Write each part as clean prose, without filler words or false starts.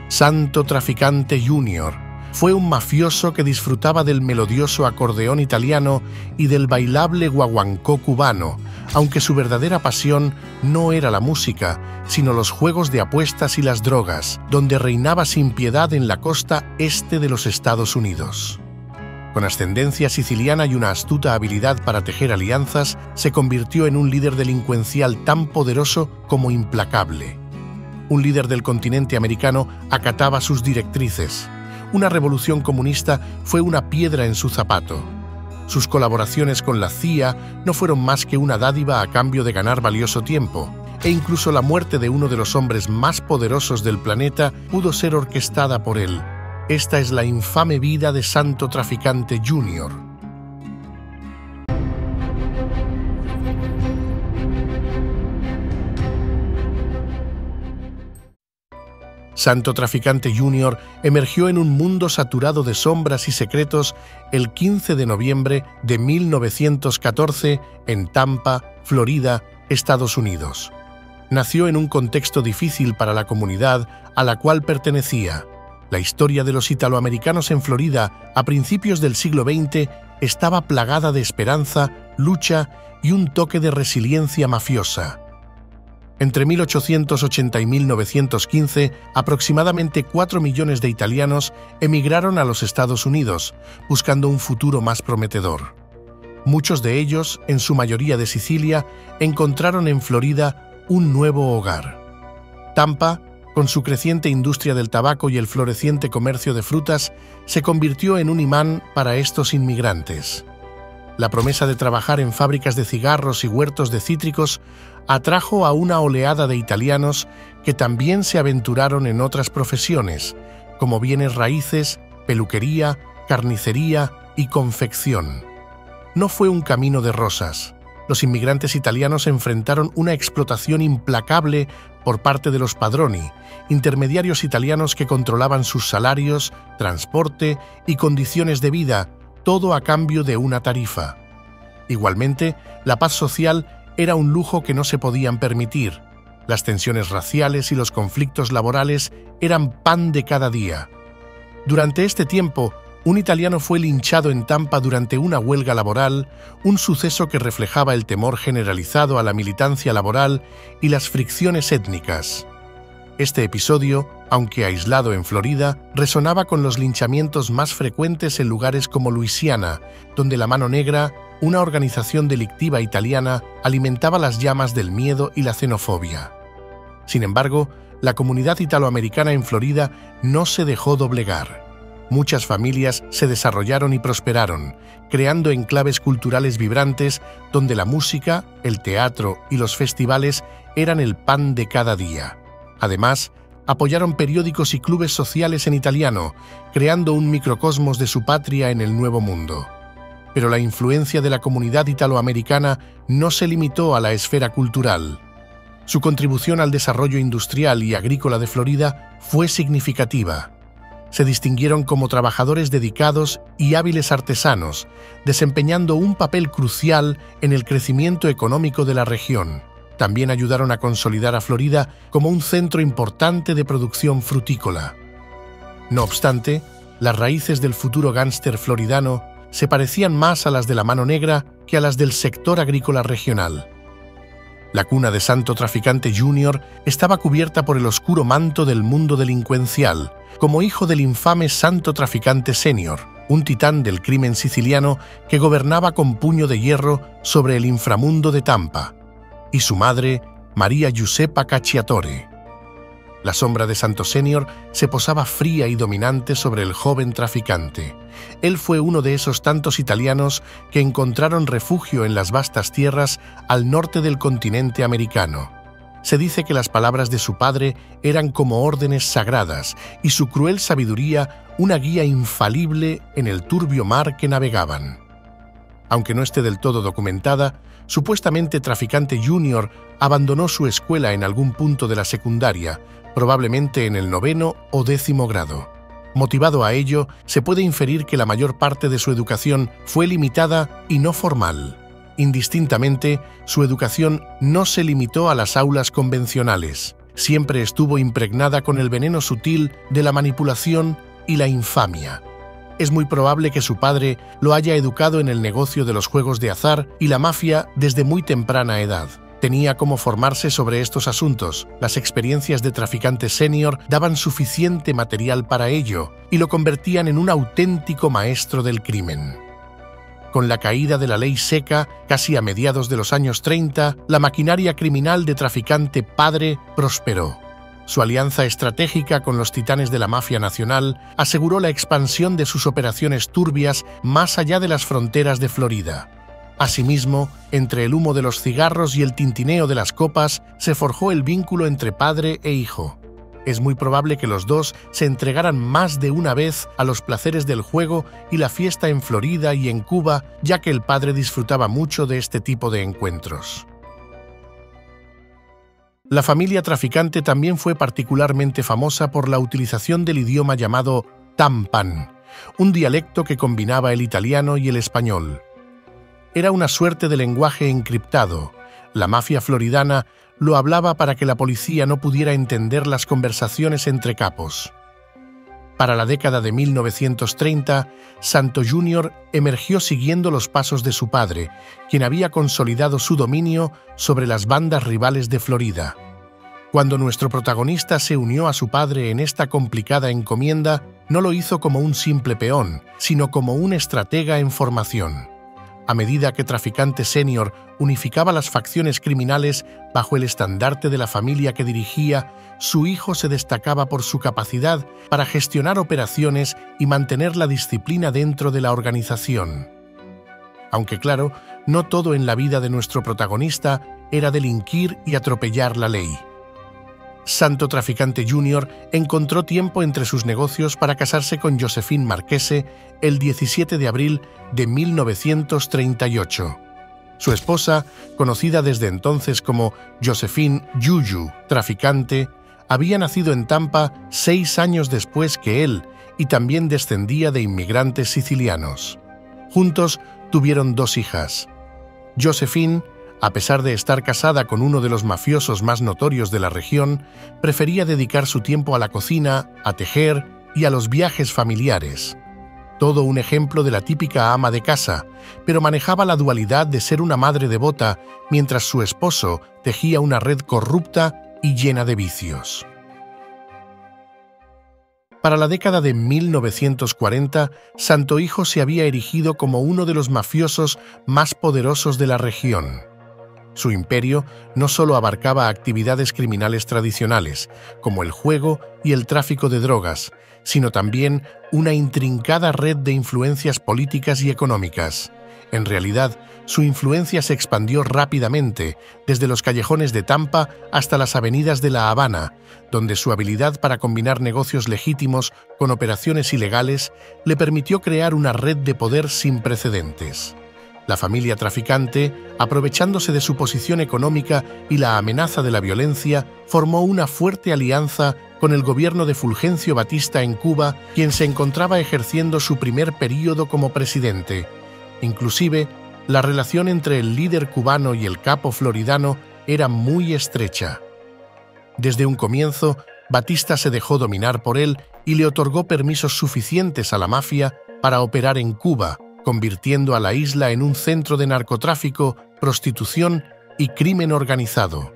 Santo Traficante Jr. fue un mafioso que disfrutaba del melodioso acordeón italiano y del bailable guaguancó cubano, aunque su verdadera pasión no era la música, sino los juegos de apuestas y las drogas, donde reinaba sin piedad en la costa este de los Estados Unidos. Con ascendencia siciliana y una astuta habilidad para tejer alianzas, se convirtió en un líder delincuencial tan poderoso como implacable. Un líder del continente americano acataba sus directrices. Una revolución comunista fue una piedra en su zapato. Sus colaboraciones con la CIA no fueron más que una dádiva a cambio de ganar valioso tiempo, e incluso la muerte de uno de los hombres más poderosos del planeta pudo ser orquestada por él. Esta es la infame vida de Santo Traficante Jr. Santo Traficante Jr. emergió en un mundo saturado de sombras y secretos el 15 de noviembre de 1914 en Tampa, Florida, Estados Unidos. Nació en un contexto difícil para la comunidad a la cual pertenecía. La historia de los italoamericanos en Florida a principios del siglo XX estaba plagada de esperanza, lucha y un toque de resiliencia mafiosa. Entre 1880 y 1915, aproximadamente 4 millones de italianos emigraron a los Estados Unidos, buscando un futuro más prometedor. Muchos de ellos, en su mayoría de Sicilia, encontraron en Florida un nuevo hogar. Tampa, con su creciente industria del tabaco y el floreciente comercio de frutas, se convirtió en un imán para estos inmigrantes. La promesa de trabajar en fábricas de cigarros y huertos de cítricos atrajo a una oleada de italianos que también se aventuraron en otras profesiones, como bienes raíces, peluquería, carnicería y confección. No fue un camino de rosas. Los inmigrantes italianos enfrentaron una explotación implacable por parte de los padroni, intermediarios italianos que controlaban sus salarios, transporte y condiciones de vida, todo a cambio de una tarifa. Igualmente, la paz social era un lujo que no se podían permitir. Las tensiones raciales y los conflictos laborales eran pan de cada día. Durante este tiempo, un italiano fue linchado en Tampa durante una huelga laboral, un suceso que reflejaba el temor generalizado a la militancia laboral y las fricciones étnicas. Este episodio, aunque aislado en Florida, resonaba con los linchamientos más frecuentes en lugares como Luisiana, donde la Mano Negra, una organización delictiva italiana, alimentaba las llamas del miedo y la xenofobia. Sin embargo, la comunidad italoamericana en Florida no se dejó doblegar. Muchas familias se desarrollaron y prosperaron, creando enclaves culturales vibrantes donde la música, el teatro y los festivales eran el pan de cada día. Además, apoyaron periódicos y clubes sociales en italiano, creando un microcosmos de su patria en el Nuevo Mundo. Pero la influencia de la comunidad italoamericana no se limitó a la esfera cultural. Su contribución al desarrollo industrial y agrícola de Florida fue significativa. Se distinguieron como trabajadores dedicados y hábiles artesanos, desempeñando un papel crucial en el crecimiento económico de la región. También ayudaron a consolidar a Florida como un centro importante de producción frutícola. No obstante, las raíces del futuro gángster floridano se parecían más a las de la Mano Negra que a las del sector agrícola regional. La cuna de Santo Traficante Jr. estaba cubierta por el oscuro manto del mundo delincuencial, como hijo del infame Santo Traficante Senior, un titán del crimen siciliano que gobernaba con puño de hierro sobre el inframundo de Tampa, y su madre, María Giuseppa Cacciatore. La sombra de Santo Senior se posaba fría y dominante sobre el joven traficante. Él fue uno de esos tantos italianos que encontraron refugio en las vastas tierras al norte del continente americano. Se dice que las palabras de su padre eran como órdenes sagradas y su cruel sabiduría una guía infalible en el turbio mar que navegaban. Aunque no esté del todo documentada, supuestamente Traficante Jr. abandonó su escuela en algún punto de la secundaria, probablemente en el 9º o 10º grado. Motivado a ello, se puede inferir que la mayor parte de su educación fue limitada y no formal. Indistintamente, su educación no se limitó a las aulas convencionales. siempre estuvo impregnada con el veneno sutil de la manipulación y la infamia. Es muy probable que su padre lo haya educado en el negocio de los juegos de azar y la mafia desde muy temprana edad. Tenía cómo formarse sobre estos asuntos. Las experiencias de traficante senior daban suficiente material para ello y lo convertían en un auténtico maestro del crimen. Con la caída de la ley seca, casi a mediados de los años 30, la maquinaria criminal de traficante padre prosperó. Su alianza estratégica con los titanes de la mafia nacional aseguró la expansión de sus operaciones turbias más allá de las fronteras de Florida. Asimismo, entre el humo de los cigarros y el tintineo de las copas, se forjó el vínculo entre padre e hijo. Es muy probable que los dos se entregaran más de una vez a los placeres del juego y la fiesta en Florida y en Cuba, ya que el padre disfrutaba mucho de este tipo de encuentros. La familia traficante también fue particularmente famosa por la utilización del idioma llamado tampan, un dialecto que combinaba el italiano y el español. Era una suerte de lenguaje encriptado. La mafia floridana lo hablaba para que la policía no pudiera entender las conversaciones entre capos. Para la década de 1930, Santo Jr. emergió siguiendo los pasos de su padre, quien había consolidado su dominio sobre las bandas rivales de Florida. Cuando nuestro protagonista se unió a su padre en esta complicada encomienda, no lo hizo como un simple peón, sino como un estratega en formación. A medida que Traficante Senior unificaba las facciones criminales bajo el estandarte de la familia que dirigía, su hijo se destacaba por su capacidad para gestionar operaciones y mantener la disciplina dentro de la organización. Aunque claro, no todo en la vida de nuestro protagonista era delinquir y atropellar la ley. Santo Traficante Jr. encontró tiempo entre sus negocios para casarse con Josephine Marchese el 17 de abril de 1938. Su esposa, conocida desde entonces como Josephine Yuyu Traficante, había nacido en Tampa 6 años después que él y también descendía de inmigrantes sicilianos. Juntos tuvieron 2 hijas. Josephine, a pesar de estar casada con uno de los mafiosos más notorios de la región, prefería dedicar su tiempo a la cocina, a tejer y a los viajes familiares. Todo un ejemplo de la típica ama de casa, pero manejaba la dualidad de ser una madre devota mientras su esposo tejía una red corrupta y llena de vicios. Para la década de 1940, Santo Hijo se había erigido como uno de los mafiosos más poderosos de la región. Su imperio no solo abarcaba actividades criminales tradicionales, como el juego y el tráfico de drogas, sino también una intrincada red de influencias políticas y económicas. En realidad, su influencia se expandió rápidamente, desde los callejones de Tampa hasta las avenidas de La Habana, donde su habilidad para combinar negocios legítimos con operaciones ilegales le permitió crear una red de poder sin precedentes. La familia traficante, aprovechándose de su posición económica y la amenaza de la violencia, formó una fuerte alianza con el gobierno de Fulgencio Batista en Cuba, quien se encontraba ejerciendo su primer período como presidente. Inclusive, la relación entre el líder cubano y el capo floridano era muy estrecha. Desde un comienzo, Batista se dejó dominar por él y le otorgó permisos suficientes a la mafia para operar en Cuba, convirtiendo a la isla en un centro de narcotráfico, prostitución y crimen organizado.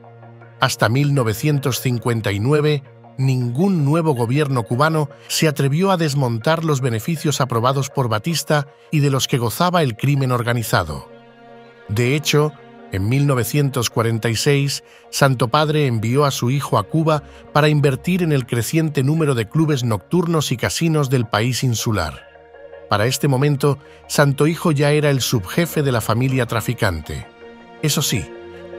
Hasta 1959, ningún nuevo gobierno cubano se atrevió a desmontar los beneficios aprobados por Batista y de los que gozaba el crimen organizado. De hecho, en 1946, Santo Padre envió a su hijo a Cuba para invertir en el creciente número de clubes nocturnos y casinos del país insular. Para este momento, Santo Hijo ya era el subjefe de la familia traficante. Eso sí,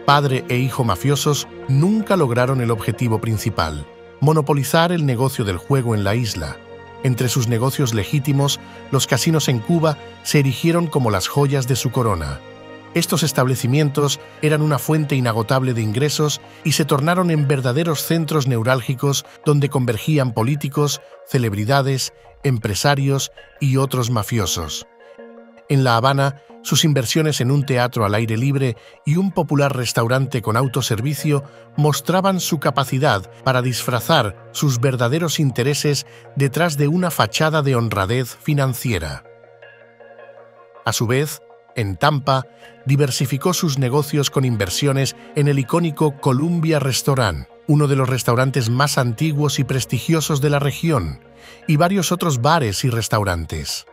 padre e hijo mafiosos nunca lograron el objetivo principal: monopolizar el negocio del juego en la isla. Entre sus negocios legítimos, los casinos en Cuba se erigieron como las joyas de su corona. Estos establecimientos eran una fuente inagotable de ingresos y se tornaron en verdaderos centros neurálgicos donde convergían políticos, celebridades, empresarios y otros mafiosos. En La Habana, sus inversiones en un teatro al aire libre y un popular restaurante con autoservicio mostraban su capacidad para disfrazar sus verdaderos intereses detrás de una fachada de honradez financiera. A su vez, en Tampa, diversificó sus negocios con inversiones en el icónico Columbia Restaurant, uno de los restaurantes más antiguos y prestigiosos de la región, y varios otros bares y restaurantes.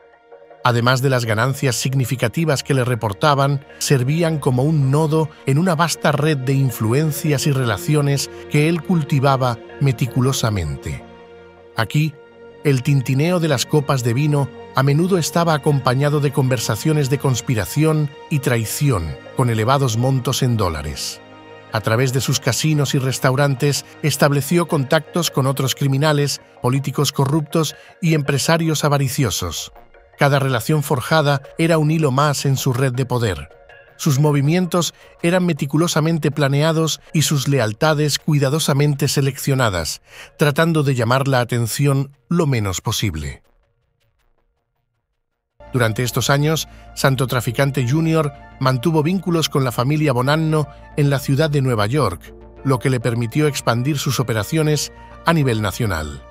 Además de las ganancias significativas que le reportaban, servían como un nodo en una vasta red de influencias y relaciones que él cultivaba meticulosamente. Aquí, el tintineo de las copas de vino a menudo estaba acompañado de conversaciones de conspiración y traición con elevados montos en dólares. A través de sus casinos y restaurantes estableció contactos con otros criminales, políticos corruptos y empresarios avariciosos. Cada relación forjada era un hilo más en su red de poder. Sus movimientos eran meticulosamente planeados y sus lealtades cuidadosamente seleccionadas, tratando de llamar la atención lo menos posible. Durante estos años, Santo Traficante Jr. mantuvo vínculos con la familia Bonanno en la ciudad de Nueva York, lo que le permitió expandir sus operaciones a nivel nacional.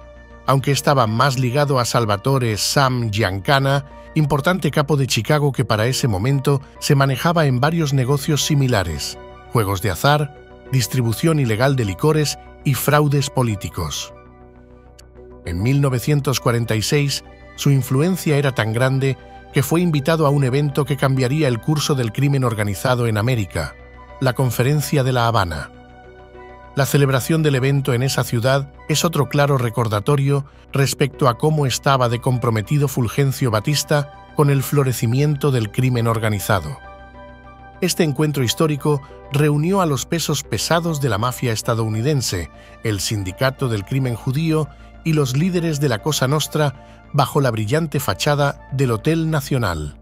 Aunque estaba más ligado a Salvatore Sam Giancana, importante capo de Chicago que para ese momento se manejaba en varios negocios similares: juegos de azar, distribución ilegal de licores y fraudes políticos. En 1946, su influencia era tan grande que fue invitado a un evento que cambiaría el curso del crimen organizado en América, la Conferencia de La Habana. La celebración del evento en esa ciudad es otro claro recordatorio respecto a cómo estaba de comprometido Fulgencio Batista con el florecimiento del crimen organizado. Este encuentro histórico reunió a los pesos pesados de la mafia estadounidense, el Sindicato del Crimen Judío y los líderes de la Cosa Nostra bajo la brillante fachada del Hotel Nacional.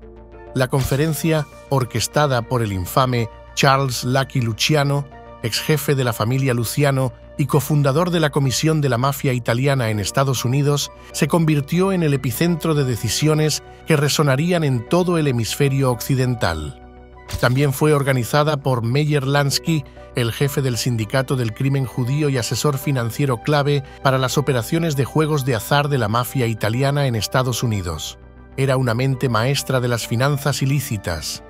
La conferencia, orquestada por el infame Charles Lucky Luciano, ex jefe de la familia Luciano y cofundador de la Comisión de la Mafia Italiana en Estados Unidos, se convirtió en el epicentro de decisiones que resonarían en todo el hemisferio occidental. También fue organizada por Meyer Lansky, el jefe del Sindicato del Crimen Judío y asesor financiero clave para las operaciones de juegos de azar de la mafia italiana en Estados Unidos. Era una mente maestra de las finanzas ilícitas.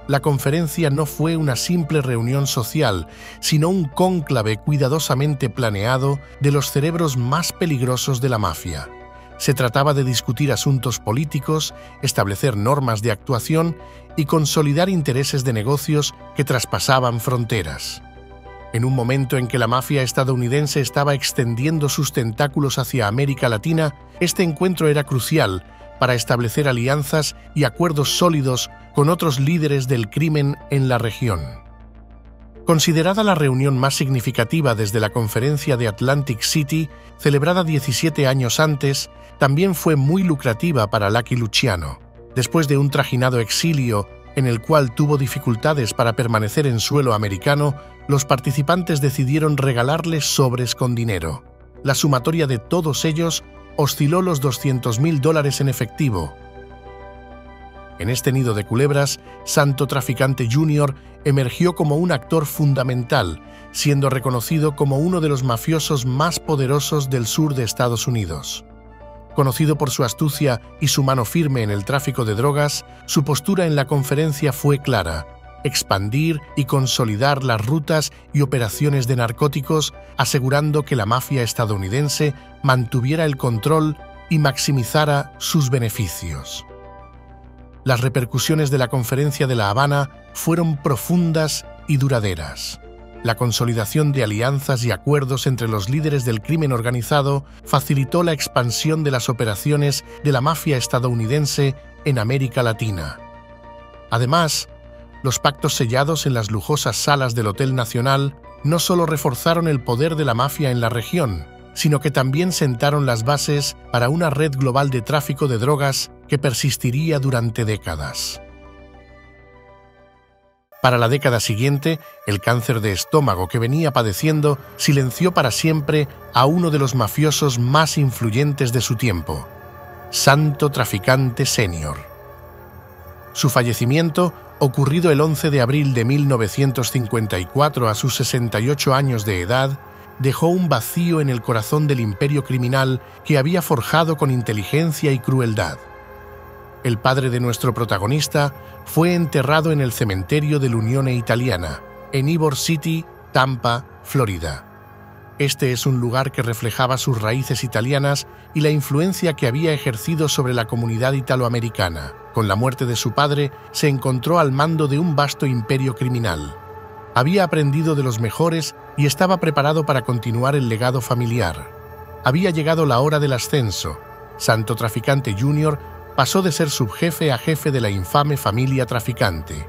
La conferencia no fue una simple reunión social, sino un cónclave cuidadosamente planeado de los cerebros más peligrosos de la mafia. Se trataba de discutir asuntos políticos, establecer normas de actuación y consolidar intereses de negocios que traspasaban fronteras. En un momento en que la mafia estadounidense estaba extendiendo sus tentáculos hacia América Latina, este encuentro era crucial para establecer alianzas y acuerdos sólidos con otros líderes del crimen en la región. Considerada la reunión más significativa desde la conferencia de Atlantic City, celebrada 17 años antes, también fue muy lucrativa para Lucky Luciano. Después de un trajinado exilio en el cual tuvo dificultades para permanecer en suelo americano, los participantes decidieron regalarle sobres con dinero. La sumatoria de todos ellos osciló los $200,000 en efectivo. En este nido de culebras, Santo Traficante Jr. emergió como un actor fundamental, siendo reconocido como uno de los mafiosos más poderosos del sur de Estados Unidos. Conocido por su astucia y su mano firme en el tráfico de drogas, su postura en la conferencia fue clara: expandir y consolidar las rutas y operaciones de narcóticos, asegurando que la mafia estadounidense mantuviera el control y maximizara sus beneficios. Las repercusiones de la Conferencia de La Habana fueron profundas y duraderas. La consolidación de alianzas y acuerdos entre los líderes del crimen organizado facilitó la expansión de las operaciones de la mafia estadounidense en América Latina. Además, los pactos sellados en las lujosas salas del Hotel Nacional no solo reforzaron el poder de la mafia en la región, sino que también sentaron las bases para una red global de tráfico de drogas que persistiría durante décadas. Para la década siguiente, el cáncer de estómago que venía padeciendo silenció para siempre a uno de los mafiosos más influyentes de su tiempo, Santo Traficante Sr. Su fallecimiento, ocurrido el 11 de abril de 1954 a sus 68 años de edad, dejó un vacío en el corazón del imperio criminal que había forjado con inteligencia y crueldad. El padre de nuestro protagonista fue enterrado en el cementerio de la Unión Italiana, en Ybor City, Tampa, Florida. Este es un lugar que reflejaba sus raíces italianas y la influencia que había ejercido sobre la comunidad italoamericana. Con la muerte de su padre, se encontró al mando de un vasto imperio criminal. Había aprendido de los mejores y estaba preparado para continuar el legado familiar. Había llegado la hora del ascenso. Santo Traficante Jr. pasó de ser subjefe a jefe de la infame familia traficante.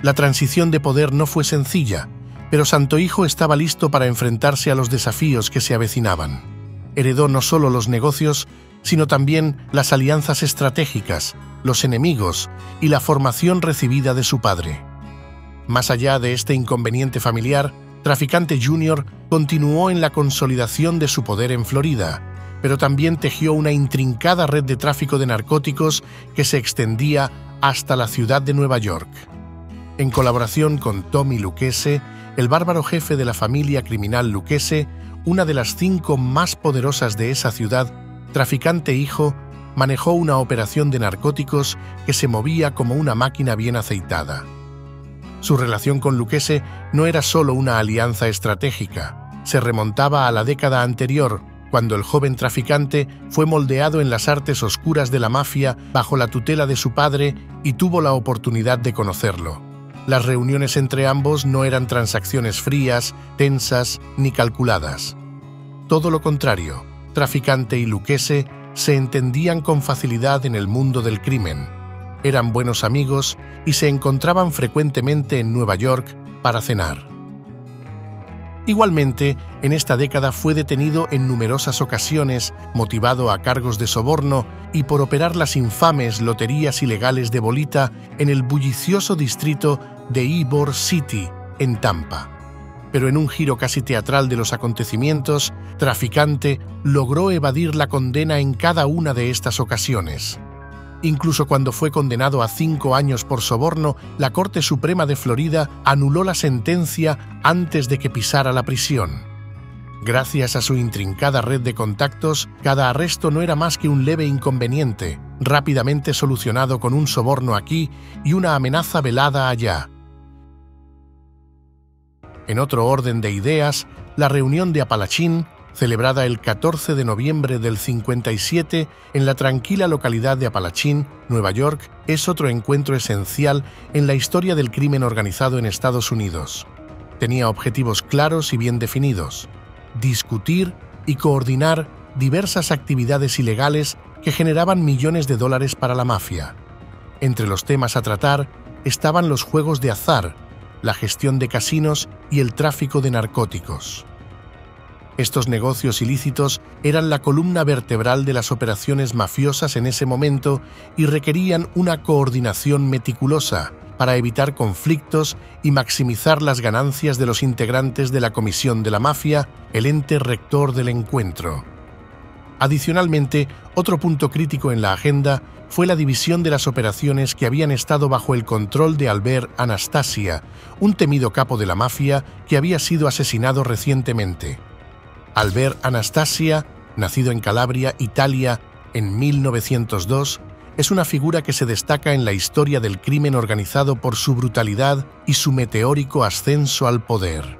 La transición de poder no fue sencilla, pero Santo Hijo estaba listo para enfrentarse a los desafíos que se avecinaban. Heredó no solo los negocios, sino también las alianzas estratégicas, los enemigos y la formación recibida de su padre. Más allá de este inconveniente familiar, Traficante Jr. continuó en la consolidación de su poder en Florida, pero también tejió una intrincada red de tráfico de narcóticos que se extendía hasta la ciudad de Nueva York. En colaboración con Tommy Lucchese, el bárbaro jefe de la familia criminal Lucchese, una de las 5 más poderosas de esa ciudad, Traficante Hijo manejó una operación de narcóticos que se movía como una máquina bien aceitada. Su relación con Lucchese no era solo una alianza estratégica, se remontaba a la década anterior, cuando el joven traficante fue moldeado en las artes oscuras de la mafia bajo la tutela de su padre y tuvo la oportunidad de conocerlo. Las reuniones entre ambos no eran transacciones frías, tensas ni calculadas. Todo lo contrario, Traficante y Lucchese se entendían con facilidad en el mundo del crimen. Eran buenos amigos y se encontraban frecuentemente en Nueva York para cenar. Igualmente, en esta década fue detenido en numerosas ocasiones, motivado a cargos de soborno y por operar las infames loterías ilegales de bolita en el bullicioso distrito de Ybor City, en Tampa. Pero en un giro casi teatral de los acontecimientos, Traficante logró evadir la condena en cada una de estas ocasiones. Incluso cuando fue condenado a 5 años por soborno, la Corte Suprema de Florida anuló la sentencia antes de que pisara la prisión. Gracias a su intrincada red de contactos, cada arresto no era más que un leve inconveniente, rápidamente solucionado con un soborno aquí y una amenaza velada allá. En otro orden de ideas, la reunión de Apalachín, celebrada el 14 de noviembre del 57 en la tranquila localidad de Apalachín, Nueva York, es otro encuentro esencial en la historia del crimen organizado en Estados Unidos. Tenía objetivos claros y bien definidos: discutir y coordinar diversas actividades ilegales que generaban millones de dólares para la mafia. Entre los temas a tratar estaban los juegos de azar, la gestión de casinos y el tráfico de narcóticos. Estos negocios ilícitos eran la columna vertebral de las operaciones mafiosas en ese momento y requerían una coordinación meticulosa para evitar conflictos y maximizar las ganancias de los integrantes de la Comisión de la Mafia, el ente rector del encuentro. Adicionalmente, otro punto crítico en la agenda fue la división de las operaciones que habían estado bajo el control de Albert Anastasia, un temido capo de la mafia que había sido asesinado recientemente. Albert Anastasia, nacido en Calabria, Italia, en 1902, es una figura que se destaca en la historia del crimen organizado por su brutalidad y su meteórico ascenso al poder.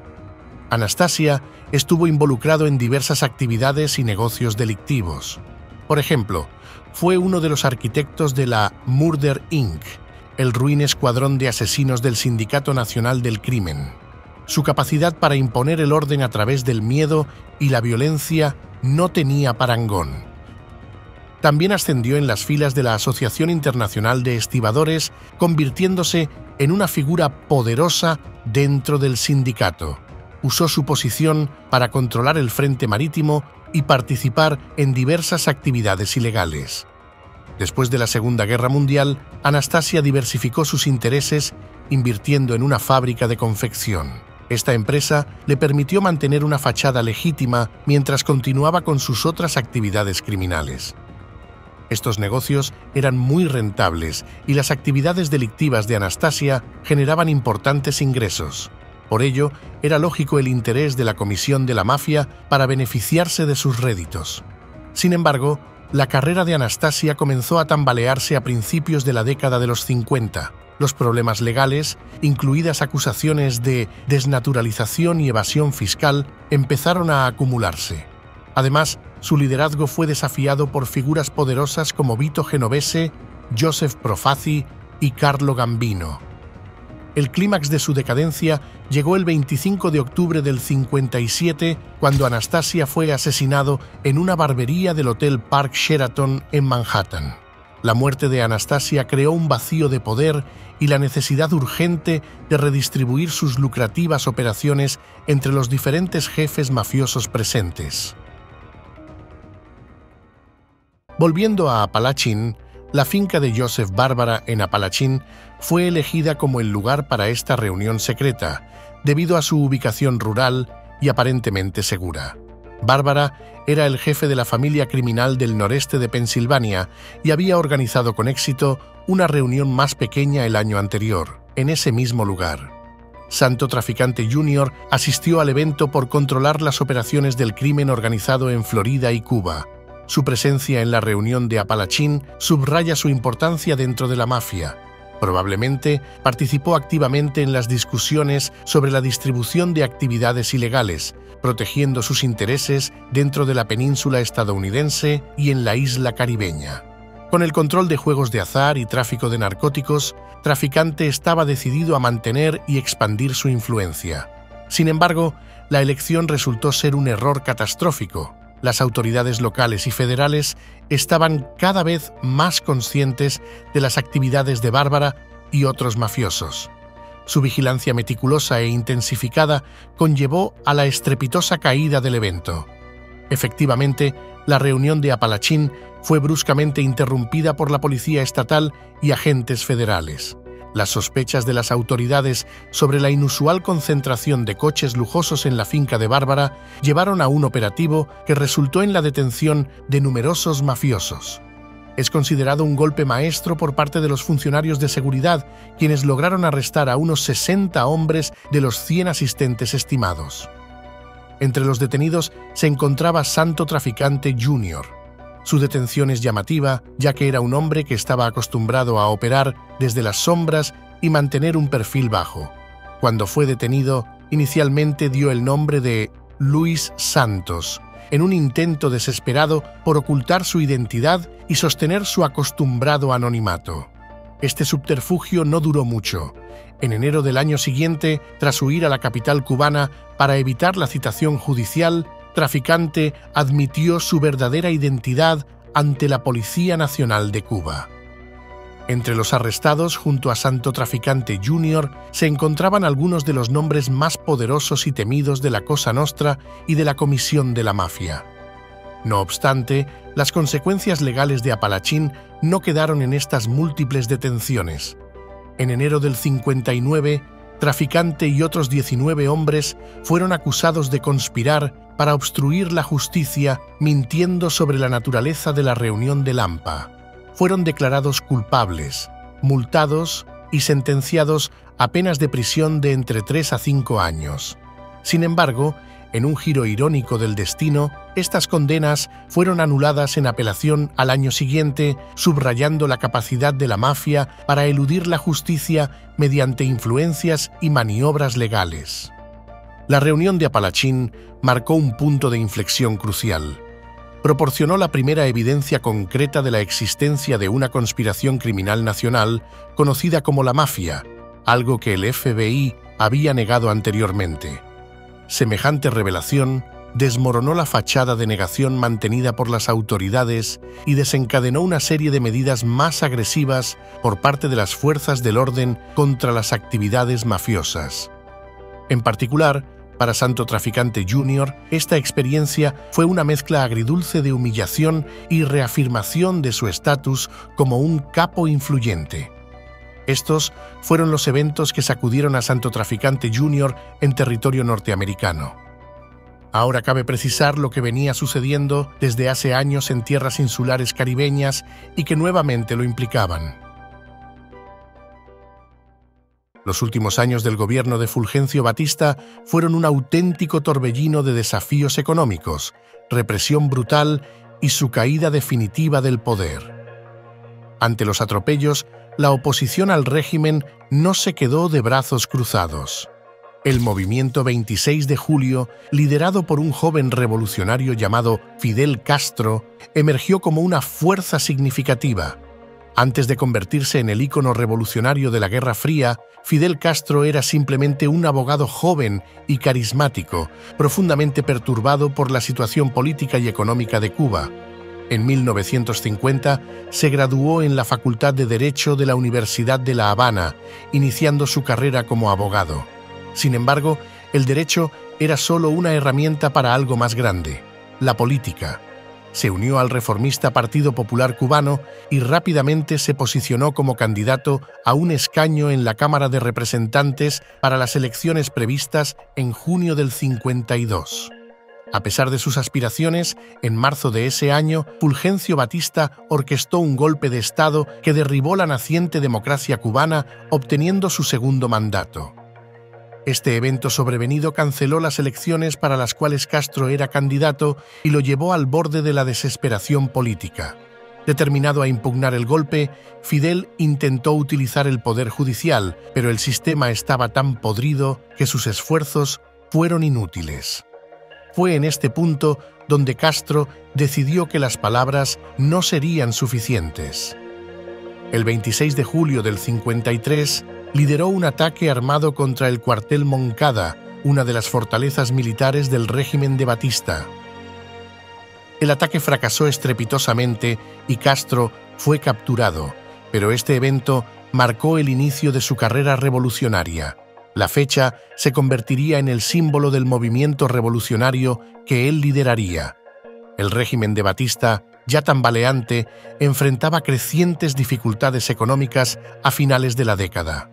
Anastasia estuvo involucrado en diversas actividades y negocios delictivos. Por ejemplo, fue uno de los arquitectos de la Murder Inc., el ruin escuadrón de asesinos del Sindicato Nacional del Crimen. Su capacidad para imponer el orden a través del miedo y la violencia no tenía parangón. También ascendió en las filas de la Asociación Internacional de Estibadores, convirtiéndose en una figura poderosa dentro del sindicato. Usó su posición para controlar el frente marítimo y participar en diversas actividades ilegales. Después de la Segunda Guerra Mundial, Anastasia diversificó sus intereses invirtiendo en una fábrica de confección. Esta empresa le permitió mantener una fachada legítima mientras continuaba con sus otras actividades criminales. Estos negocios eran muy rentables y las actividades delictivas de Anastasia generaban importantes ingresos. Por ello, era lógico el interés de la Comisión de la Mafia para beneficiarse de sus réditos. Sin embargo, la carrera de Anastasia comenzó a tambalearse a principios de la década de los 50. Los problemas legales, incluidas acusaciones de desnaturalización y evasión fiscal, empezaron a acumularse. Además, su liderazgo fue desafiado por figuras poderosas como Vito Genovese, Joseph Profaci y Carlo Gambino. El clímax de su decadencia llegó el 25 de octubre del 57, cuando Anastasia fue asesinado en una barbería del Hotel Park Sheraton en Manhattan. La muerte de Anastasia creó un vacío de poder y la necesidad urgente de redistribuir sus lucrativas operaciones entre los diferentes jefes mafiosos presentes. Volviendo a Apalachin, la finca de Joseph Barbara en Apalachin fue elegida como el lugar para esta reunión secreta, debido a su ubicación rural y aparentemente segura. Barbara era el jefe de la familia criminal del noreste de Pensilvania y había organizado con éxito una reunión más pequeña el año anterior, en ese mismo lugar. Santo Traficante Jr. asistió al evento por controlar las operaciones del crimen organizado en Florida y Cuba. Su presencia en la reunión de Apalachin subraya su importancia dentro de la mafia. Probablemente participó activamente en las discusiones sobre la distribución de actividades ilegales, protegiendo sus intereses dentro de la península estadounidense y en la isla caribeña. Con el control de juegos de azar y tráfico de narcóticos, Traficante estaba decidido a mantener y expandir su influencia. Sin embargo, la elección resultó ser un error catastrófico. Las autoridades locales y federales estaban cada vez más conscientes de las actividades de Bárbara y otros mafiosos. Su vigilancia meticulosa e intensificada conllevó a la estrepitosa caída del evento. Efectivamente, la reunión de Apalachin fue bruscamente interrumpida por la policía estatal y agentes federales. Las sospechas de las autoridades sobre la inusual concentración de coches lujosos en la finca de Bárbara llevaron a un operativo que resultó en la detención de numerosos mafiosos. Es considerado un golpe maestro por parte de los funcionarios de seguridad, quienes lograron arrestar a unos 60 hombres de los 100 asistentes estimados. Entre los detenidos se encontraba Santo Traficante Jr. Su detención es llamativa, ya que era un hombre que estaba acostumbrado a operar desde las sombras y mantener un perfil bajo. Cuando fue detenido, inicialmente dio el nombre de Luis Santos, en un intento desesperado por ocultar su identidad y sostener su acostumbrado anonimato. Este subterfugio no duró mucho. En enero del año siguiente, tras huir a la capital cubana para evitar la citación judicial, Traficante admitió su verdadera identidad ante la Policía Nacional de Cuba. Entre los arrestados, junto a Santo Traficante Jr., se encontraban algunos de los nombres más poderosos y temidos de la Cosa Nostra y de la Comisión de la Mafia. No obstante, las consecuencias legales de Apalachin no quedaron en estas múltiples detenciones. En enero del 59, Traficante y otros 19 hombres fueron acusados de conspirar para obstruir la justicia mintiendo sobre la naturaleza de la reunión de Lampa. Fueron declarados culpables, multados y sentenciados a penas de prisión de entre 3 a 5 años. Sin embargo, en un giro irónico del destino, estas condenas fueron anuladas en apelación al año siguiente, subrayando la capacidad de la mafia para eludir la justicia mediante influencias y maniobras legales. La reunión de Apalachin marcó un punto de inflexión crucial. Proporcionó la primera evidencia concreta de la existencia de una conspiración criminal nacional conocida como la mafia, algo que el FBI había negado anteriormente. Semejante revelación desmoronó la fachada de negación mantenida por las autoridades y desencadenó una serie de medidas más agresivas por parte de las fuerzas del orden contra las actividades mafiosas. En particular, para Santo Traficante Jr., esta experiencia fue una mezcla agridulce de humillación y reafirmación de su estatus como un capo influyente. Estos fueron los eventos que sacudieron a Santo Traficante Jr. en territorio norteamericano. Ahora cabe precisar lo que venía sucediendo desde hace años en tierras insulares caribeñas y que nuevamente lo implicaban. Los últimos años del gobierno de Fulgencio Batista fueron un auténtico torbellino de desafíos económicos, represión brutal y su caída definitiva del poder. Ante los atropellos, la oposición al régimen no se quedó de brazos cruzados. El movimiento 26 de julio, liderado por un joven revolucionario llamado Fidel Castro, emergió como una fuerza significativa. Antes de convertirse en el ícono revolucionario de la Guerra Fría, Fidel Castro era simplemente un abogado joven y carismático, profundamente perturbado por la situación política y económica de Cuba. En 1950 se graduó en la Facultad de Derecho de la Universidad de La Habana, iniciando su carrera como abogado. Sin embargo, el derecho era solo una herramienta para algo más grande, la política. Se unió al reformista Partido Popular Cubano y rápidamente se posicionó como candidato a un escaño en la Cámara de Representantes para las elecciones previstas en junio del 52. A pesar de sus aspiraciones, en marzo de ese año, Fulgencio Batista orquestó un golpe de Estado que derribó la naciente democracia cubana, obteniendo su segundo mandato. Este evento sobrevenido canceló las elecciones para las cuales Castro era candidato y lo llevó al borde de la desesperación política. Determinado a impugnar el golpe, Fidel intentó utilizar el poder judicial, pero el sistema estaba tan podrido que sus esfuerzos fueron inútiles. Fue en este punto donde Castro decidió que las palabras no serían suficientes. El 26 de julio del 53, lideró un ataque armado contra el cuartel Moncada, una de las fortalezas militares del régimen de Batista. El ataque fracasó estrepitosamente y Castro fue capturado, pero este evento marcó el inicio de su carrera revolucionaria. La fecha se convertiría en el símbolo del movimiento revolucionario que él lideraría. El régimen de Batista, ya tambaleante, enfrentaba crecientes dificultades económicas a finales de la década.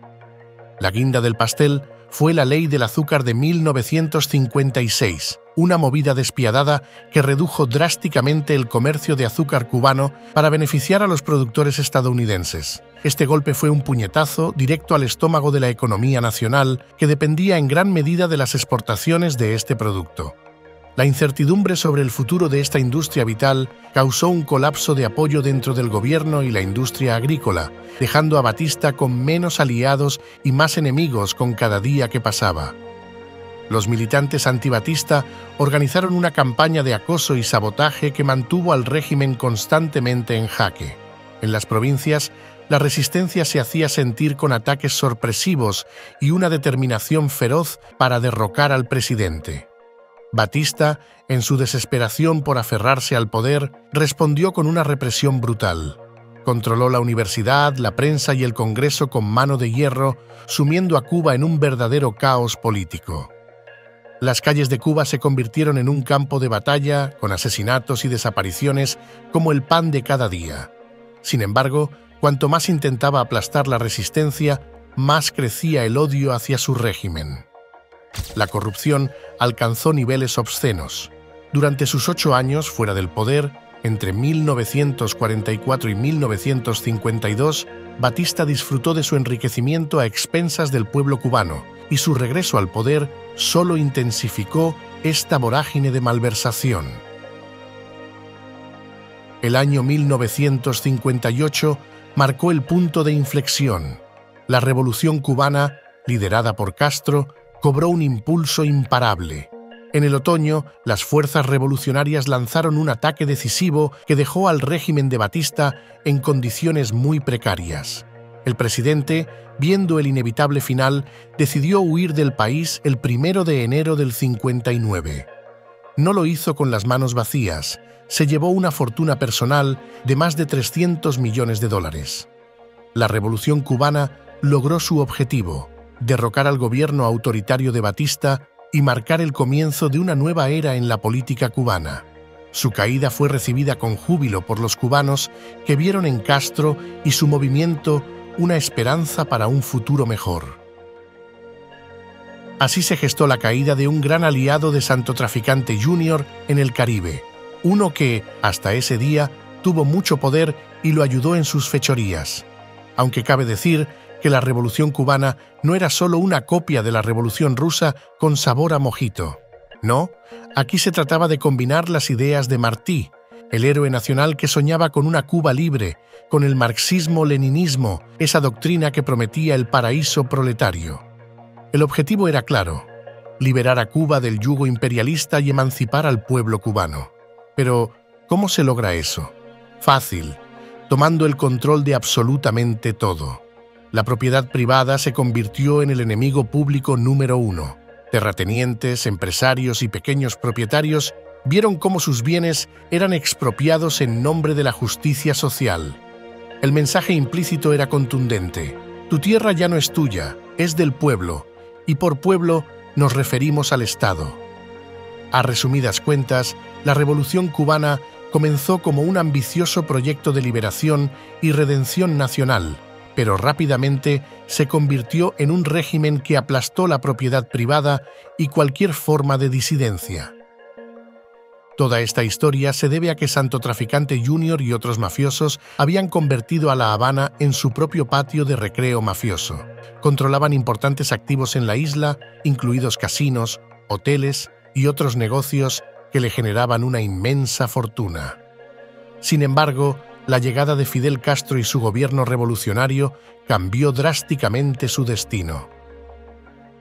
La guinda del pastel fue la Ley del Azúcar de 1956, una movida despiadada que redujo drásticamente el comercio de azúcar cubano para beneficiar a los productores estadounidenses. Este golpe fue un puñetazo directo al estómago de la economía nacional, que dependía en gran medida de las exportaciones de este producto. La incertidumbre sobre el futuro de esta industria vital causó un colapso de apoyo dentro del gobierno y la industria agrícola, dejando a Batista con menos aliados y más enemigos con cada día que pasaba. Los militantes anti-Batista organizaron una campaña de acoso y sabotaje que mantuvo al régimen constantemente en jaque. En las provincias, la resistencia se hacía sentir con ataques sorpresivos y una determinación feroz para derrocar al presidente. Batista, en su desesperación por aferrarse al poder, respondió con una represión brutal. Controló la universidad, la prensa y el Congreso con mano de hierro, sumiendo a Cuba en un verdadero caos político. Las calles de Cuba se convirtieron en un campo de batalla, con asesinatos y desapariciones como el pan de cada día. Sin embargo, cuanto más intentaba aplastar la resistencia, más crecía el odio hacia su régimen. La corrupción alcanzó niveles obscenos. Durante sus 8 años fuera del poder, entre 1944 y 1952, Batista disfrutó de su enriquecimiento a expensas del pueblo cubano, y su regreso al poder solo intensificó esta vorágine de malversación. El año 1958 marcó el punto de inflexión. La revolución cubana, liderada por Castro, cobró un impulso imparable. En el otoño, las fuerzas revolucionarias lanzaron un ataque decisivo que dejó al régimen de Batista en condiciones muy precarias. El presidente, viendo el inevitable final, decidió huir del país el 1 de enero del 59. No lo hizo con las manos vacías, se llevó una fortuna personal de más de 300 millones de dólares. La revolución cubana logró su objetivo: derrocar al gobierno autoritario de Batista y marcar el comienzo de una nueva era en la política cubana. Su caída fue recibida con júbilo por los cubanos, que vieron en Castro y su movimiento una esperanza para un futuro mejor. Así se gestó la caída de un gran aliado de Santo Traficante Jr. en el Caribe, uno que, hasta ese día, tuvo mucho poder y lo ayudó en sus fechorías. Aunque cabe decir que la Revolución cubana no era solo una copia de la Revolución rusa con sabor a mojito. No, aquí se trataba de combinar las ideas de Martí, el héroe nacional que soñaba con una Cuba libre, con el marxismo-leninismo, esa doctrina que prometía el paraíso proletario. El objetivo era claro: liberar a Cuba del yugo imperialista y emancipar al pueblo cubano. Pero, ¿cómo se logra eso? Fácil, tomando el control de absolutamente todo. La propiedad privada se convirtió en el enemigo público número uno. Terratenientes, empresarios y pequeños propietarios vieron cómo sus bienes eran expropiados en nombre de la justicia social. El mensaje implícito era contundente: tu tierra ya no es tuya, es del pueblo, y por pueblo nos referimos al Estado. A resumidas cuentas, la Revolución cubana comenzó como un ambicioso proyecto de liberación y redención nacional, pero rápidamente se convirtió en un régimen que aplastó la propiedad privada y cualquier forma de disidencia. Toda esta historia se debe a que Santo Traficante Jr. y otros mafiosos habían convertido a La Habana en su propio patio de recreo mafioso. Controlaban importantes activos en la isla, incluidos casinos, hoteles y otros negocios que le generaban una inmensa fortuna. Sin embargo, la llegada de Fidel Castro y su gobierno revolucionario cambió drásticamente su destino.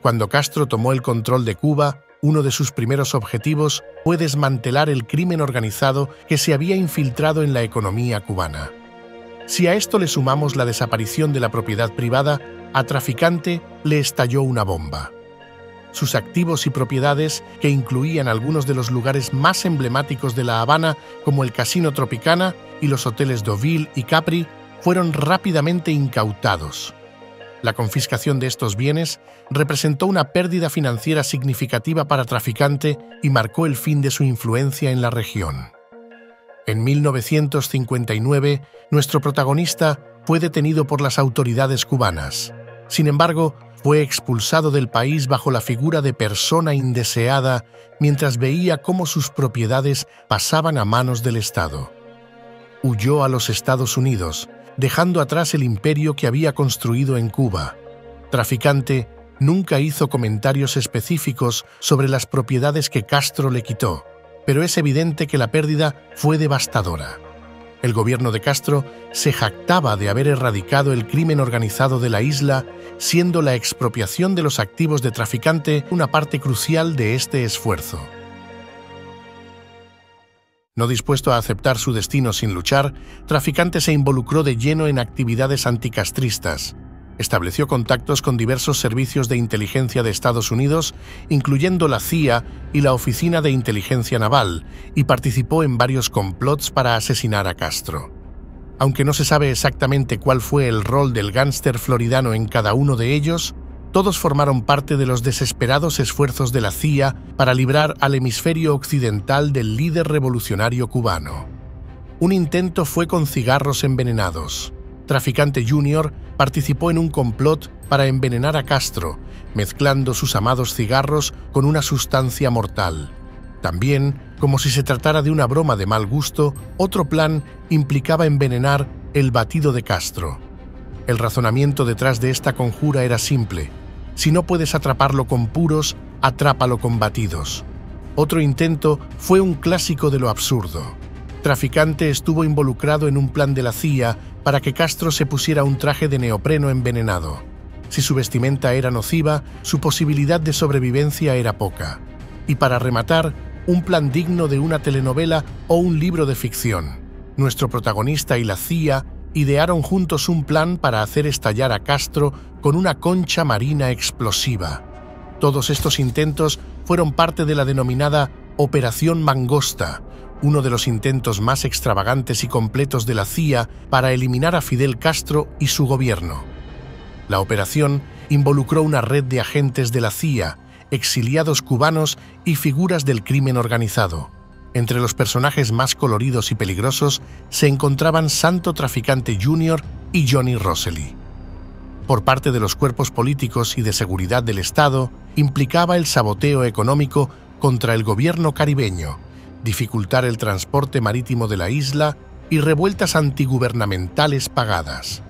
Cuando Castro tomó el control de Cuba, uno de sus primeros objetivos fue desmantelar el crimen organizado que se había infiltrado en la economía cubana. Si a esto le sumamos la desaparición de la propiedad privada, a Traficante le estalló una bomba. Sus activos y propiedades, que incluían algunos de los lugares más emblemáticos de La Habana, como el Casino Tropicana y los hoteles Deauville y Capri, fueron rápidamente incautados. La confiscación de estos bienes representó una pérdida financiera significativa para Traficante y marcó el fin de su influencia en la región. En 1959, nuestro protagonista fue detenido por las autoridades cubanas. Sin embargo, fue expulsado del país bajo la figura de persona indeseada mientras veía cómo sus propiedades pasaban a manos del Estado. Huyó a los Estados Unidos, dejando atrás el imperio que había construido en Cuba. Traficante nunca hizo comentarios específicos sobre las propiedades que Castro le quitó, pero es evidente que la pérdida fue devastadora. El gobierno de Castro se jactaba de haber erradicado el crimen organizado de la isla, siendo la expropiación de los activos de Traficante una parte crucial de este esfuerzo. No dispuesto a aceptar su destino sin luchar, Traficante se involucró de lleno en actividades anticastristas. Estableció contactos con diversos servicios de inteligencia de Estados Unidos, incluyendo la CIA y la Oficina de Inteligencia Naval, y participó en varios complots para asesinar a Castro. Aunque no se sabe exactamente cuál fue el rol del gánster floridano en cada uno de ellos, todos formaron parte de los desesperados esfuerzos de la CIA para librar al hemisferio occidental del líder revolucionario cubano. Un intento fue con cigarros envenenados. Traficante Jr. participó en un complot para envenenar a Castro, mezclando sus amados cigarros con una sustancia mortal. También, como si se tratara de una broma de mal gusto, otro plan implicaba envenenar el batido de Castro. El razonamiento detrás de esta conjura era simple: si no puedes atraparlo con puros, atrápalo con batidos. Otro intento fue un clásico de lo absurdo. Traficante estuvo involucrado en un plan de la CIA para que Castro se pusiera un traje de neopreno envenenado. Si su vestimenta era nociva, su posibilidad de sobrevivencia era poca. Y para rematar, un plan digno de una telenovela o un libro de ficción. Nuestro protagonista y la CIA idearon juntos un plan para hacer estallar a Castro con una concha marina explosiva. Todos estos intentos fueron parte de la denominada Operación Mangosta, uno de los intentos más extravagantes y completos de la CIA para eliminar a Fidel Castro y su gobierno. La operación involucró una red de agentes de la CIA, exiliados cubanos y figuras del crimen organizado. Entre los personajes más coloridos y peligrosos se encontraban Santo Traficante Jr. y Johnny Roselli. por parte de los cuerpos políticos y de seguridad del Estado implicaba el saboteo económico contra el gobierno caribeño, dificultar el transporte marítimo de la isla y revueltas antigubernamentales pagadas.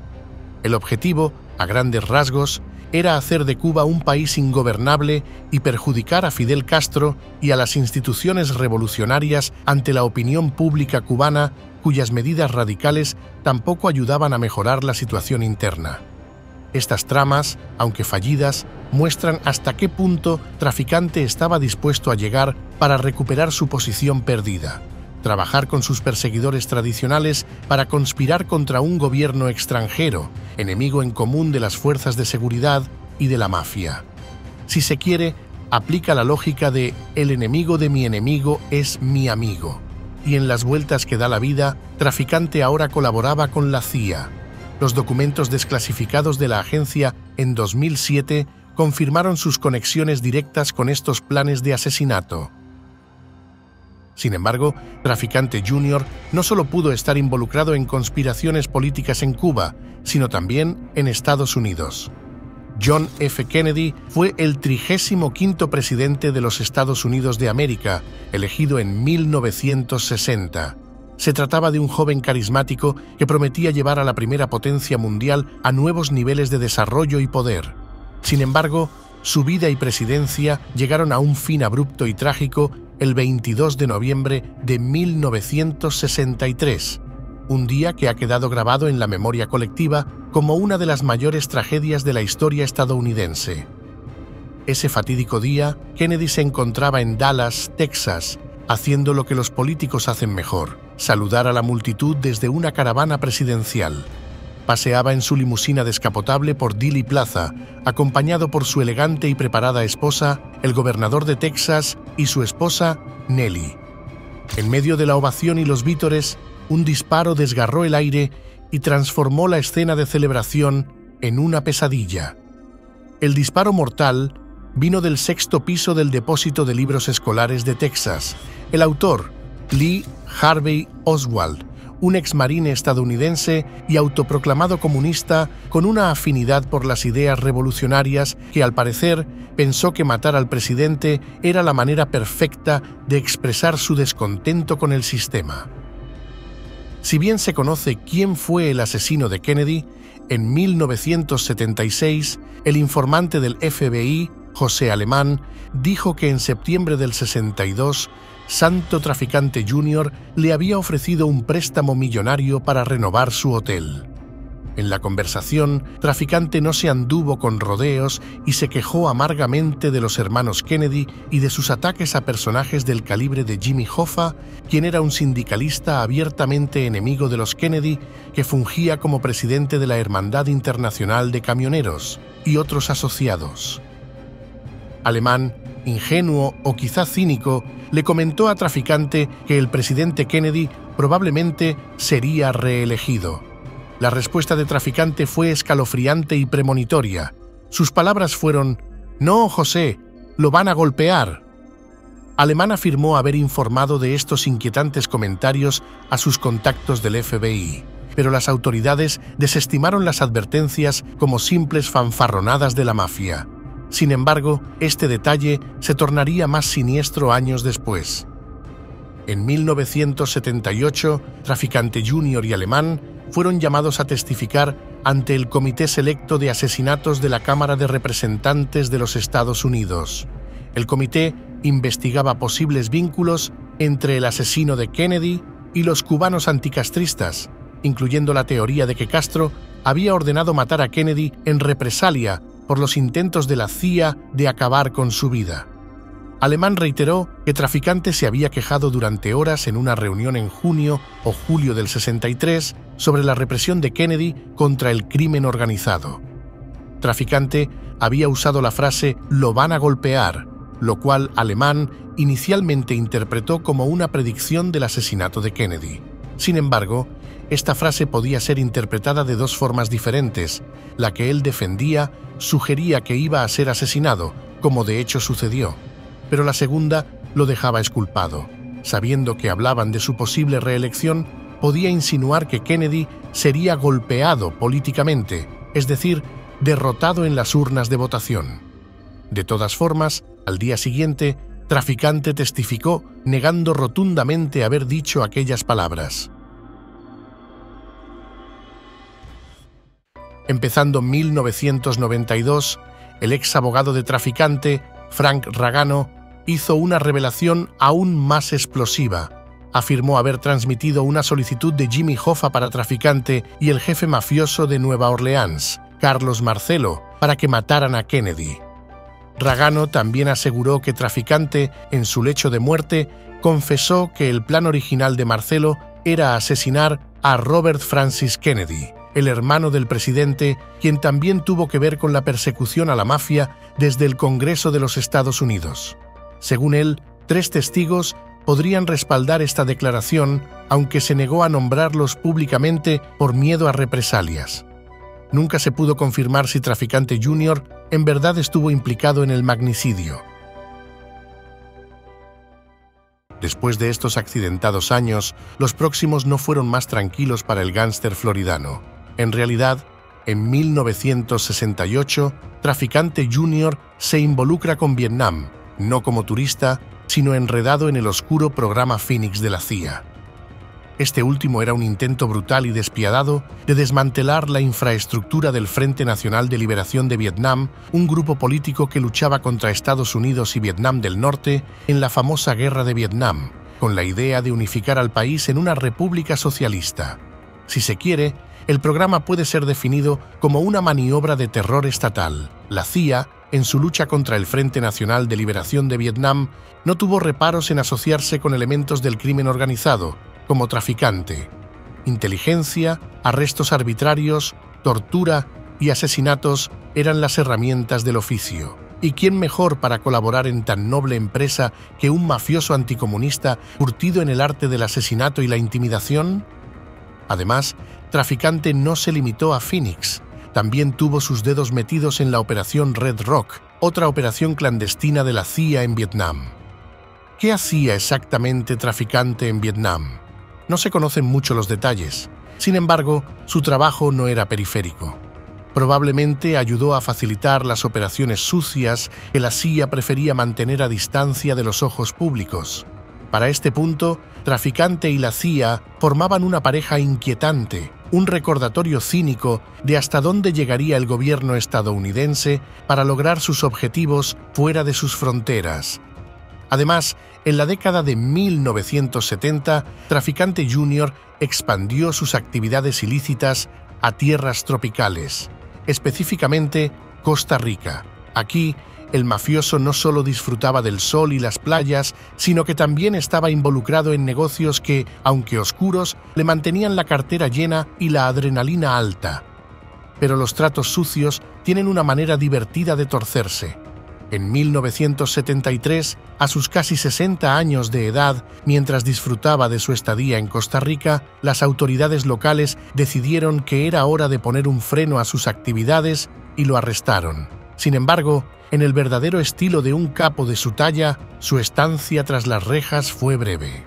El objetivo, a grandes rasgos, era hacer de Cuba un país ingobernable y perjudicar a Fidel Castro y a las instituciones revolucionarias ante la opinión pública cubana, cuyas medidas radicales tampoco ayudaban a mejorar la situación interna. Estas tramas, aunque fallidas, muestran hasta qué punto Traficante estaba dispuesto a llegar para recuperar su posición perdida, trabajar con sus perseguidores tradicionales para conspirar contra un gobierno extranjero, enemigo en común de las fuerzas de seguridad y de la mafia. Si se quiere, aplica la lógica de «el enemigo de mi enemigo es mi amigo». Y en las vueltas que da la vida, Traficante ahora colaboraba con la CIA. Los documentos desclasificados de la agencia en 2007 confirmaron sus conexiones directas con estos planes de asesinato. Sin embargo, Traficante Jr. no solo pudo estar involucrado en conspiraciones políticas en Cuba, sino también en Estados Unidos. John F. Kennedy fue el 35º presidente de los Estados Unidos de América, elegido en 1960. Se trataba de un joven carismático que prometía llevar a la primera potencia mundial a nuevos niveles de desarrollo y poder. Sin embargo, su vida y presidencia llegaron a un fin abrupto y trágico el 22 de noviembre de 1963, un día que ha quedado grabado en la memoria colectiva como una de las mayores tragedias de la historia estadounidense. Ese fatídico día, Kennedy se encontraba en Dallas, Texas, haciendo lo que los políticos hacen mejor: saludar a la multitud desde una caravana presidencial. Paseaba en su limusina descapotable por Dealey Plaza, acompañado por su elegante y preparada esposa, el gobernador de Texas, y su esposa, Nellie. En medio de la ovación y los vítores, un disparo desgarró el aire y transformó la escena de celebración en una pesadilla. El disparo mortal vino del 6º piso del depósito de libros escolares de Texas. El autor, Lee Harvey Oswald, un exmarine estadounidense y autoproclamado comunista con una afinidad por las ideas revolucionarias que, al parecer, pensó que matar al presidente era la manera perfecta de expresar su descontento con el sistema. Si bien se conoce quién fue el asesino de Kennedy, en 1976, el informante del FBI, José Alemán, dijo que en septiembre del 62, Santo Traficante Jr. le había ofrecido un préstamo millonario para renovar su hotel. En la conversación, Traficante no se anduvo con rodeos y se quejó amargamente de los hermanos Kennedy y de sus ataques a personajes del calibre de Jimmy Hoffa, quien era un sindicalista abiertamente enemigo de los Kennedy que fungía como presidente de la Hermandad Internacional de Camioneros, y otros asociados. Alemán, ingenuo o quizá cínico, le comentó a Traficante que el presidente Kennedy probablemente sería reelegido. La respuesta de Traficante fue escalofriante y premonitoria. Sus palabras fueron: «No, José, lo van a golpear». Alemán afirmó haber informado de estos inquietantes comentarios a sus contactos del FBI, pero las autoridades desestimaron las advertencias como simples fanfarronadas de la mafia. Sin embargo, este detalle se tornaría más siniestro años después. En 1978, Traficante Jr. y Alemán fueron llamados a testificar ante el Comité Selecto de Asesinatos de la Cámara de Representantes de los Estados Unidos. El comité investigaba posibles vínculos entre el asesino de Kennedy y los cubanos anticastristas, incluyendo la teoría de que Castro había ordenado matar a Kennedy en represalia por los intentos de la CIA de acabar con su vida. Alemán reiteró que Traficante se había quejado durante horas en una reunión en junio o julio del 63 sobre la represión de Kennedy contra el crimen organizado. Traficante había usado la frase «lo van a golpear», lo cual Alemán inicialmente interpretó como una predicción del asesinato de Kennedy. Sin embargo, esta frase podía ser interpretada de dos formas diferentes. La que él defendía sugería que iba a ser asesinado, como de hecho sucedió, pero la segunda lo dejaba exculpado. Sabiendo que hablaban de su posible reelección, podía insinuar que Kennedy sería golpeado políticamente, es decir, derrotado en las urnas de votación. De todas formas, al día siguiente, Traficante testificó negando rotundamente haber dicho aquellas palabras. Empezando 1992, el ex abogado de Traficante, Frank Ragano, hizo una revelación aún más explosiva. Afirmó haber transmitido una solicitud de Jimmy Hoffa para Traficante y el jefe mafioso de Nueva Orleans, Carlos Marcello, para que mataran a Kennedy. Ragano también aseguró que Traficante, en su lecho de muerte, confesó que el plan original de Marcello era asesinar a Robert Francis Kennedy, el hermano del presidente, quien también tuvo que ver con la persecución a la mafia desde el Congreso de los Estados Unidos. Según él, 3 testigos podrían respaldar esta declaración, aunque se negó a nombrarlos públicamente por miedo a represalias. Nunca se pudo confirmar si Traficante Jr. en verdad estuvo implicado en el magnicidio. Después de estos accidentados años, los próximos no fueron más tranquilos para el gángster floridano. En realidad, en 1968, Traficante Jr. se involucra con Vietnam, no como turista, sino enredado en el oscuro programa Phoenix de la CIA. Este último era un intento brutal y despiadado de desmantelar la infraestructura del Frente Nacional de Liberación de Vietnam, un grupo político que luchaba contra Estados Unidos y Vietnam del Norte en la famosa Guerra de Vietnam, con la idea de unificar al país en una república socialista. Si se quiere, el programa puede ser definido como una maniobra de terror estatal. La CIA, en su lucha contra el Frente Nacional de Liberación de Vietnam, no tuvo reparos en asociarse con elementos del crimen organizado, como Traficante. Inteligencia, arrestos arbitrarios, tortura y asesinatos eran las herramientas del oficio. ¿Y quién mejor para colaborar en tan noble empresa que un mafioso anticomunista curtido en el arte del asesinato y la intimidación? Además, Traficante no se limitó a Phoenix. También tuvo sus dedos metidos en la Operación Red Rock, otra operación clandestina de la CIA en Vietnam. ¿Qué hacía exactamente Traficante en Vietnam? No se conocen mucho los detalles. Sin embargo, su trabajo no era periférico. Probablemente ayudó a facilitar las operaciones sucias que la CIA prefería mantener a distancia de los ojos públicos. Para este punto, Traficante y la CIA formaban una pareja inquietante, un recordatorio cínico de hasta dónde llegaría el gobierno estadounidense para lograr sus objetivos fuera de sus fronteras. Además, en la década de 1970, Traficante Jr. expandió sus actividades ilícitas a tierras tropicales, específicamente Costa Rica. Aquí, el mafioso no solo disfrutaba del sol y las playas, sino que también estaba involucrado en negocios que, aunque oscuros, le mantenían la cartera llena y la adrenalina alta. Pero los tratos sucios tienen una manera divertida de torcerse. En 1973, a sus casi 60 años de edad, mientras disfrutaba de su estadía en Costa Rica, las autoridades locales decidieron que era hora de poner un freno a sus actividades y lo arrestaron. Sin embargo, en el verdadero estilo de un capo de su talla, su estancia tras las rejas fue breve.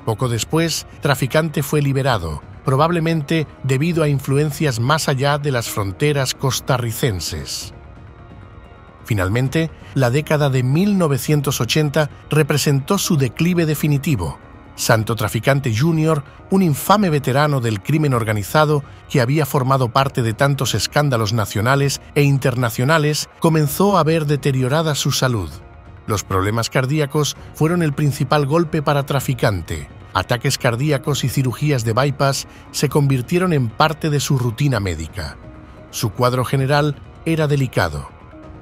Poco después, Traficante fue liberado, probablemente debido a influencias más allá de las fronteras costarricenses. Finalmente, la década de 1980 representó su declive definitivo. Santo Traficante Jr., un infame veterano del crimen organizado que había formado parte de tantos escándalos nacionales e internacionales, comenzó a ver deteriorada su salud. Los problemas cardíacos fueron el principal golpe para Traficante. Ataques cardíacos y cirugías de bypass se convirtieron en parte de su rutina médica. Su cuadro general era delicado.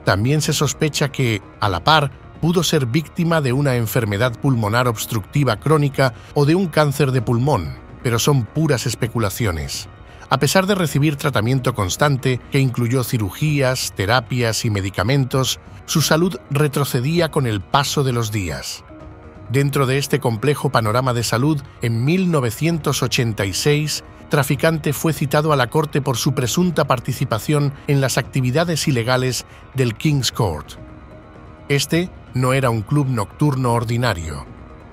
También se sospecha que, a la par, pudo ser víctima de una enfermedad pulmonar obstructiva crónica o de un cáncer de pulmón, pero son puras especulaciones. A pesar de recibir tratamiento constante, que incluyó cirugías, terapias y medicamentos, su salud retrocedía con el paso de los días. Dentro de este complejo panorama de salud, en 1986, Traficante fue citado a la corte por su presunta participación en las actividades ilegales del King's Court. Este no era un club nocturno ordinario.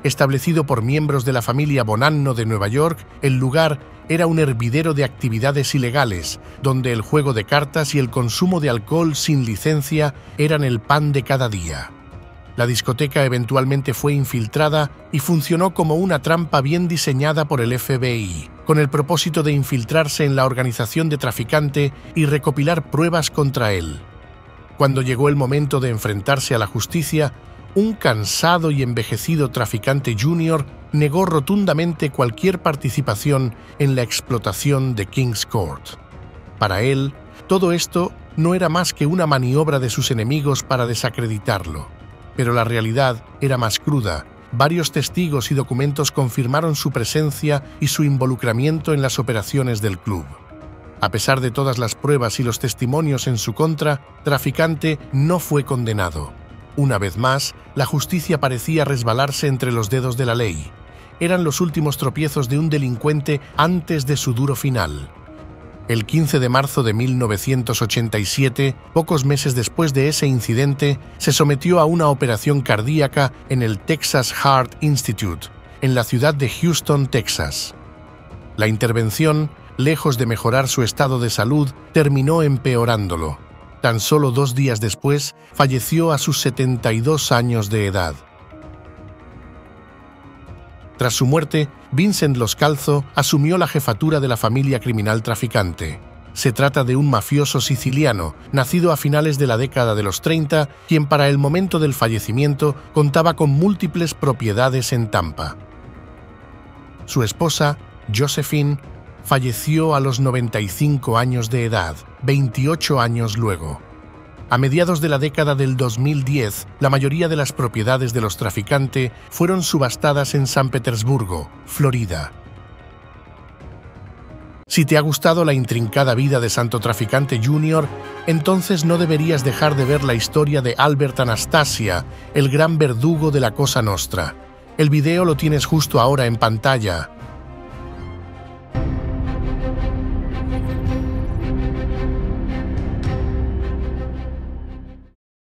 Establecido por miembros de la familia Bonanno de Nueva York, el lugar era un hervidero de actividades ilegales, donde el juego de cartas y el consumo de alcohol sin licencia eran el pan de cada día. La discoteca eventualmente fue infiltrada y funcionó como una trampa bien diseñada por el FBI, con el propósito de infiltrarse en la organización de traficante y recopilar pruebas contra él. Cuando llegó el momento de enfrentarse a la justicia, un cansado y envejecido traficante junior negó rotundamente cualquier participación en la explotación de King's Court. Para él, todo esto no era más que una maniobra de sus enemigos para desacreditarlo. Pero la realidad era más cruda. Varios testigos y documentos confirmaron su presencia y su involucramiento en las operaciones del club. A pesar de todas las pruebas y los testimonios en su contra, Traficante no fue condenado. Una vez más, la justicia parecía resbalarse entre los dedos de la ley. Eran los últimos tropiezos de un delincuente antes de su duro final. El 15 de marzo de 1987, pocos meses después de ese incidente, se sometió a una operación cardíaca en el Texas Heart Institute, en la ciudad de Houston, Texas. La intervención, lejos de mejorar su estado de salud, terminó empeorándolo. Tan solo 2 días después, falleció a sus 72 años de edad. Tras su muerte, Vincent Loscalzo asumió la jefatura de la familia criminal Traficante. Se trata de un mafioso siciliano, nacido a finales de la década de los 30, quien para el momento del fallecimiento contaba con múltiples propiedades en Tampa. Su esposa, Josephine, falleció a los 95 años de edad, 28 años luego. A mediados de la década del 2010, la mayoría de las propiedades de los Traficante fueron subastadas en San Petersburgo, Florida. Si te ha gustado la intrincada vida de Santo Traficante Jr., entonces no deberías dejar de ver la historia de Albert Anastasia, el gran verdugo de la Cosa Nostra. El video lo tienes justo ahora en pantalla.